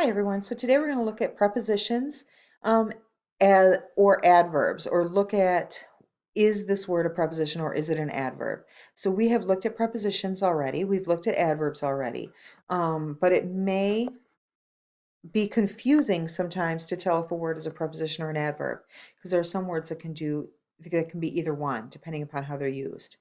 Hi everyone. So today we're going to look at prepositions um, or adverbs, or look at, is this word a preposition or is it an adverb? So we have looked at prepositions already. We've looked at adverbs already, but it may be confusing sometimes to tell if a word is a preposition or an adverb, because there are some words that can be either one depending upon how they're used.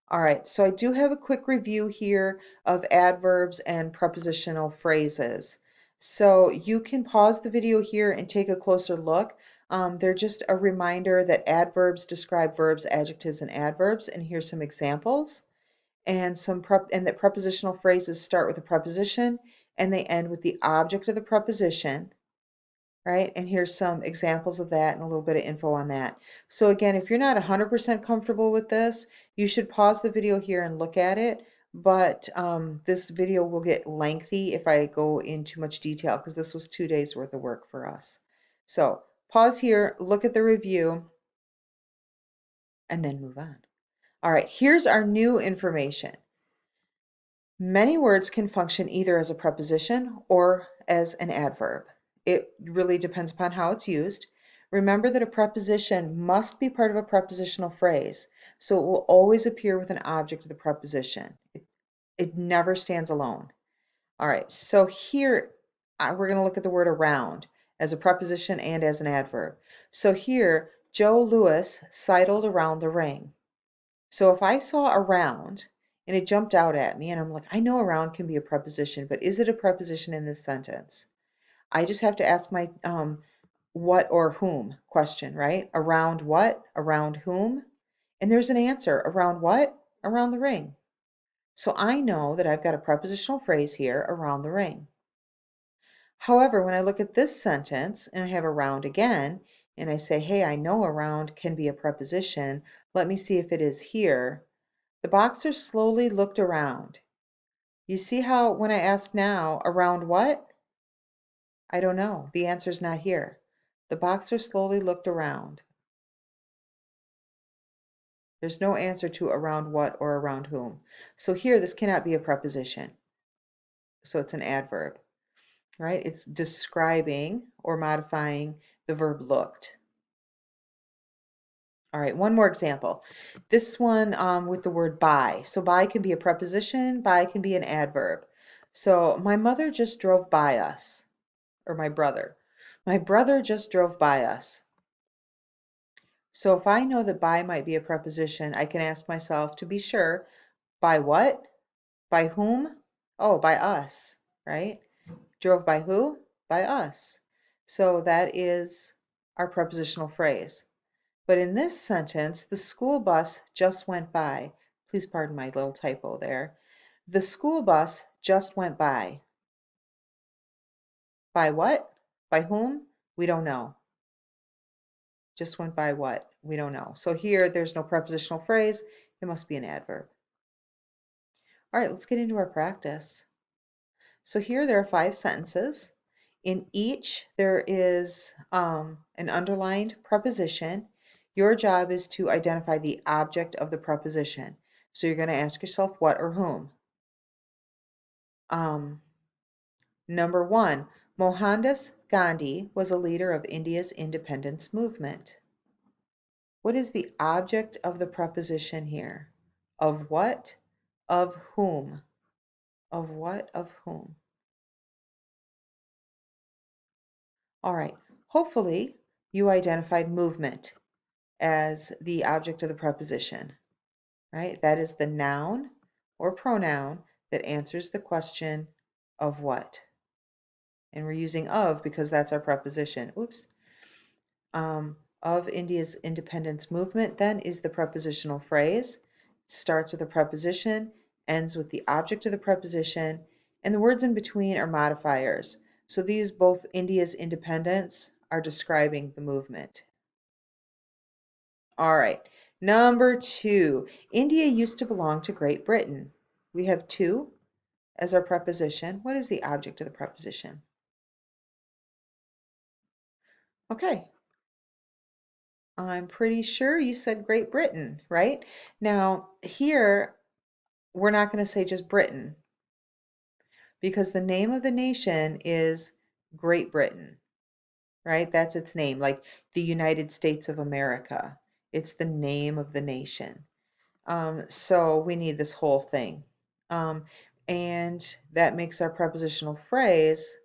All right, so I do have a quick review here of adverbs and prepositional phrases. So you can pause the video here and take a closer look. They're just a reminder that adverbs describe verbs, adjectives, and adverbs, and here's some examples. And that prepositional phrases start with a preposition and they end with the object of the preposition, right? And here's some examples of that and a little bit of info on that. So again, if you're not 100% comfortable with this, you should pause the video here and look at it. But this video will get lengthy if I go into much detail, because this was 2 days worth of work for us. So pause here, look at the review, and then move on. All right, here's our new information. Many words can function either as a preposition or as an adverb. It really depends upon how it's used. Remember that a preposition must be part of a prepositional phrase, so it will always appear with an object of the preposition. It never stands alone. All right, so here we're going to look at the word around as a preposition and as an adverb. So here, Joe Louis sidled around the ring. So if I saw around and it jumped out at me and I'm like, I know around can be a preposition, but is it a preposition in this sentence? I just have to ask my what or whom question, right? Around what? Around whom? And there's an answer. Around what? Around the ring. So I know that I've got a prepositional phrase here, around the ring. However, when I look at this sentence and I have around again, and I say, hey, I know around can be a preposition. Let me see if it is here. The boxer slowly looked around. You see how when I ask now, around what? I don't know. The answer's not here. The boxer slowly looked around. There's no answer to around what or around whom. So here, this cannot be a preposition. So it's an adverb, right? It's describing or modifying the verb looked. All right, one more example. This one with the word by. So by can be a preposition, by can be an adverb. So my mother just drove by us, or my brother. My brother just drove by us. So if I know that by might be a preposition, I can ask myself to be sure, by what? By whom? Oh, by us, right? Drove by who? By us. So that is our prepositional phrase. But in this sentence, the school bus just went by. Please pardon my little typo there. The school bus just went by. By what? By whom? We don't know. Just went by what? We don't know. So here, there's no prepositional phrase. It must be an adverb. All right, let's get into our practice. So here there are 5 sentences. In each, there is an underlined preposition. Your job is to identify the object of the preposition. So you're going to ask yourself what or whom. Number 1, Mohandas Gandhi was a leader of India's independence movement. What is the object of the preposition here? Of what? Of whom? Of what? Of whom? All right. Hopefully, you identified movement as the object of the preposition, right? That is the noun or pronoun that answers the question of what. And we're using of because that's our preposition. Oops. Of India's independence movement then is the prepositional phrase. It starts with a preposition, ends with the object of the preposition, and the words in between are modifiers. So these, both India's independence, are describing the movement. All right, number 2. India used to belong to Great Britain. We have to as our preposition. What is the object of the preposition? Okay, I'm pretty sure you said Great Britain, right? Now, here, we're not going to say just Britain because the name of the nation is Great Britain, right? That's its name, like the United States of America. It's the name of the nation. So we need this whole thing. Um, and that makes our prepositional phrase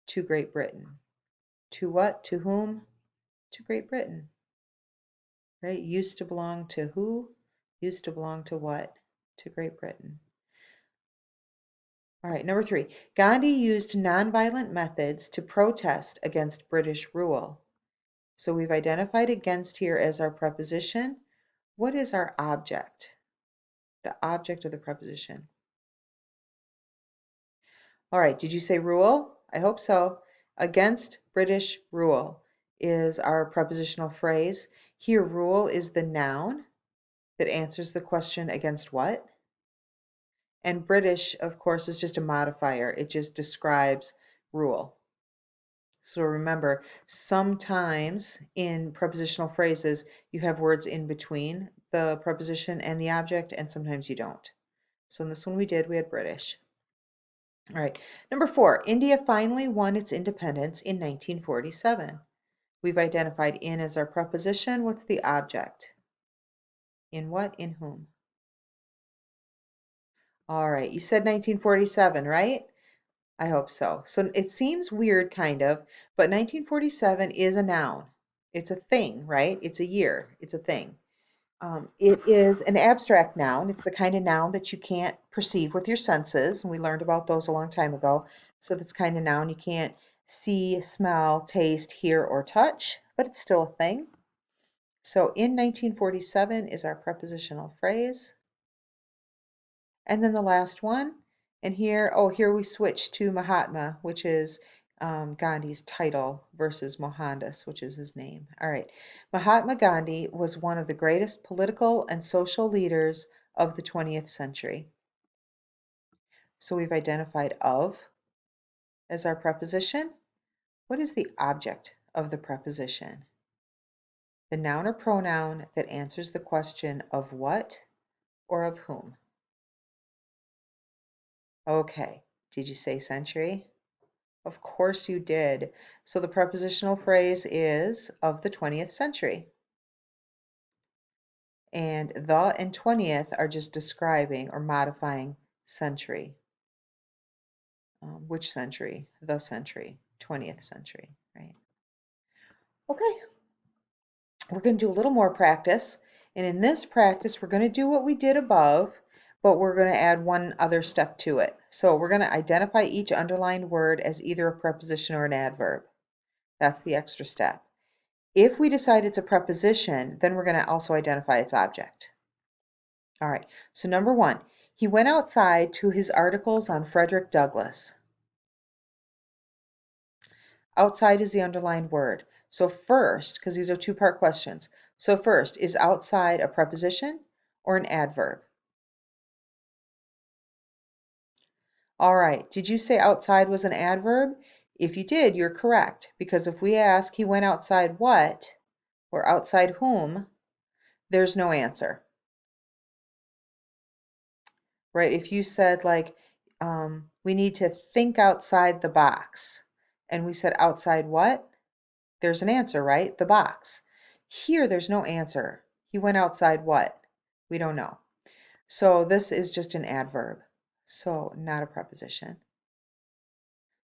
to Great Britain. To what? To whom? To Great Britain, right? Used to belong to who? Used to belong to what? To Great Britain. All right, number 3. Gandhi used nonviolent methods to protest against British rule. So we've identified against here as our preposition. What is our object? The object of the preposition. All right, did you say rule? I hope so. Against British rule is our prepositional phrase. Here, rule is the noun that answers the question against what? And British, of course, is just a modifier. It just describes rule. So remember, sometimes in prepositional phrases, you have words in between the preposition and the object, and sometimes you don't. So in this one we did, we had British. All right, number 4, India finally won its independence in 1947. We've identified in as our preposition. What's the object? In what? In whom? All right, you said 1947, right? I hope so. So it seems weird, kind of, but 1947 is a noun. It's a thing, right? It's a year. It's a thing. It is an abstract noun. It's the kind of noun that you can't perceive with your senses. And we learned about those a long time ago. So that's kind of noun you can't see, smell, taste, hear, or touch, but it's still a thing. So in 1947 is our prepositional phrase. And then the last one, and here, oh, here we switch to Mahatma, which is Gandhi's title versus Mohandas, which is his name. All right. Mahatma Gandhi was one of the greatest political and social leaders of the 20th century. So we've identified of as our preposition. What is the object of the preposition? The noun or pronoun that answers the question of what or of whom. Okay. Did you say century? Of course you did. So the prepositional phrase is of the 20th century. And the and 20th are just describing or modifying century. Which century? The century, 20th century, right? Okay, we're going to do a little more practice. And in this practice, we're going to do what we did above, but we're going to add one other step to it. So we're going to identify each underlined word as either a preposition or an adverb. That's the extra step. If we decide it's a preposition, then we're going to also identify its object. All right, so number 1, he went outside to his articles on Frederick Douglass. Outside is the underlined word. So first, because these are two-part questions, so first, is outside a preposition or an adverb? All right, did you say outside was an adverb? If you did, you're correct, because if we ask he went outside what or outside whom, there's no answer. Right? If you said like, we need to think outside the box, and we said outside what? There's an answer, right? The box. Here, there's no answer. He went outside what? We don't know. So this is just an adverb. So not a preposition.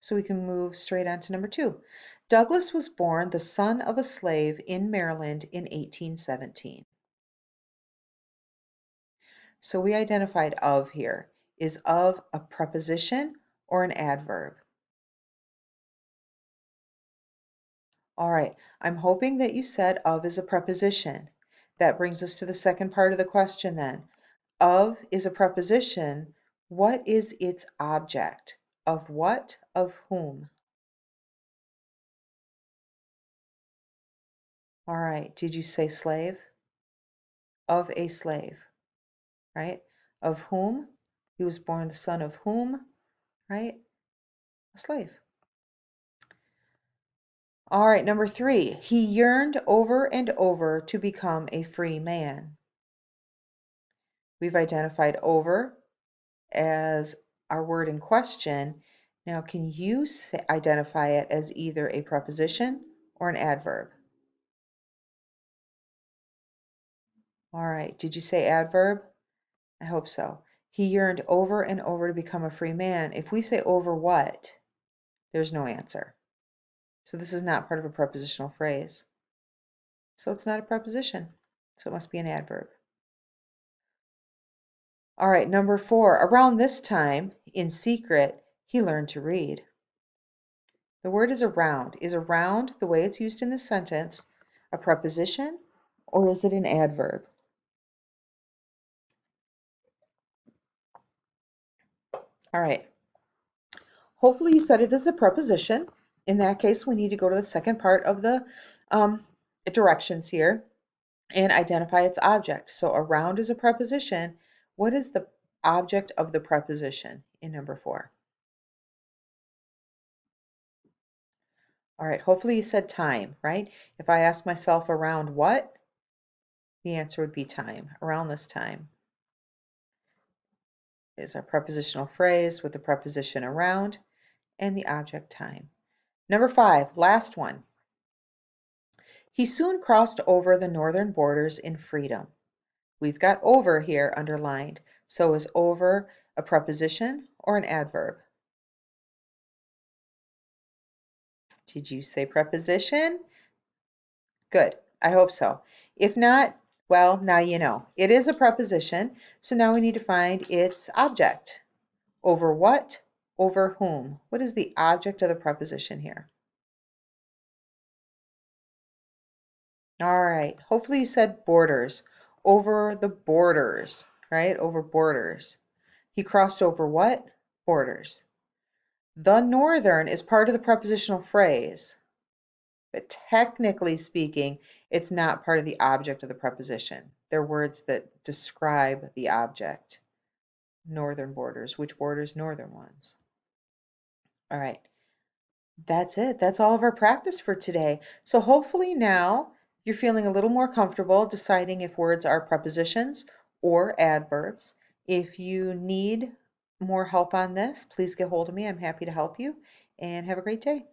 So we can move straight on to number 2. Douglas was born the son of a slave in Maryland in 1817. So we identified of here. Is of a preposition or an adverb? All right, I'm hoping that you said of is a preposition. That brings us to the second part of the question then. Of is a preposition. What is its object? Of what? Of whom? All right, did you say slave? Of a slave, right? Of whom? He was born the son of whom, right? A slave. All right, number 3. He yearned over and over to become a free man. We've identified over as our word in question. Now, can you identify it as either a preposition or an adverb? All right, did you say adverb? I hope so. He yearned over and over to become a free man. If we say over what, there's no answer. So this is not part of a prepositional phrase. So it's not a preposition. So it must be an adverb. All right, number 4. Around this time, in secret, he learned to read. The word is around. Is around, the way it's used in this sentence, a preposition or is it an adverb? All right. Hopefully you said it as a preposition. In that case, we need to go to the second part of the directions here and identify its object. So around is a preposition. What is the object of the preposition in number 4? All right, hopefully you said time, right? If I ask myself around what, the answer would be time. Around this time is our prepositional phrase with the preposition around and the object time. Number 5, last one. He soon crossed over the northern borders in freedom. We've got over here underlined. So is over a preposition or an adverb? Did you say preposition? Good. I hope so. If not, well, now you know. It is a preposition, so now we need to find its object. Over what? Over whom? What is the object of the preposition here? All right. Hopefully you said borders. Over the borders, right? Over borders. He crossed over what? Borders. The northern is part of the prepositional phrase, but technically speaking, it's not part of the object of the preposition. They're words that describe the object. Northern borders. Which borders? Northern ones. All right. That's it. That's all of our practice for today. So hopefully now you're feeling a little more comfortable deciding if words are prepositions or adverbs. If you need more help on this, please get hold of me. I'm happy to help you and have a great day.